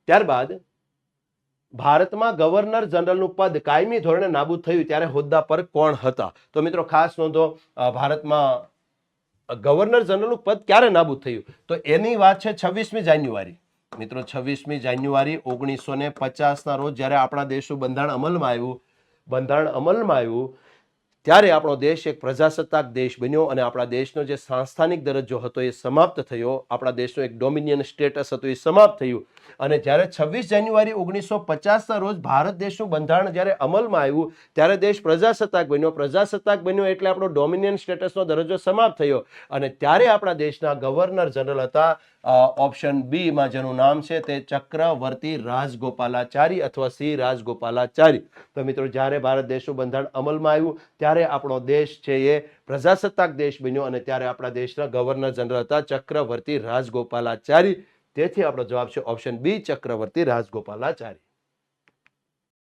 ત્યારબાદ ભારતમાં ગવર્નર જનરલનું પદ કાયમી ધોરણે નાબૂદ થયું ત્યારે હોદ્દા પર કોણ હતા? તો મિત્રો ખાસ નોંધો, ભારતમાં ગવર્નર જનરલનું પદ ક્યારે નાબૂદ થયું? તો એની વાત છે 26મી જાન્યુઆરી. મિત્રો 26મી જાન્યુઆરી 1950ના રોજ જ્યારે આપણા દેશનું બંધારણ અમલમાં આવ્યું ત્યારે આપણો દેશ એક પ્રજાસત્તાક દેશ બન્યો અને આપણા દેશનો જે સાંસ્થાનિક દરજ્જો હતો એ સમાપ્ત થયો. આપણા દેશનો એક ડોમિનિયન સ્ટેટસ હતું એ સમાપ્ત થયું. અને જ્યારે 26 જાન્યુઆરી 1950ના રોજ ભારત દેશનું બંધારણ જ્યારે અમલમાં આવ્યું ત્યારે દેશ પ્રજાસત્તાક બન્યો એટલે આપણો ડોમિનિયન સ્ટેટસનો દરજ્જો સમાપ્ત થયો. અને ત્યારે આપણા દેશના ગવર્નર જનરલ હતા ઓપ્શન બી માં જેનું નામ છે તે ચક્રવર્તી રાજગોપાલાચારી અથવા સી રાજગોપાલાચારી. તો મિત્રો જ્યારે ભારત દેશનું બંધારણ અમલમાં આવ્યું ત્યારે આપણો દેશ છે એ પ્રજાસત્તાક દેશ બન્યો અને ત્યારે આપણા દેશના ગવર્નર જનરલ હતા ચક્રવર્તી રાજગોપાલાચારી. તેથી આપણો જવાબ છે ઓપ્શન બી, ચક્રવર્તી રાજગોપાલાચારી.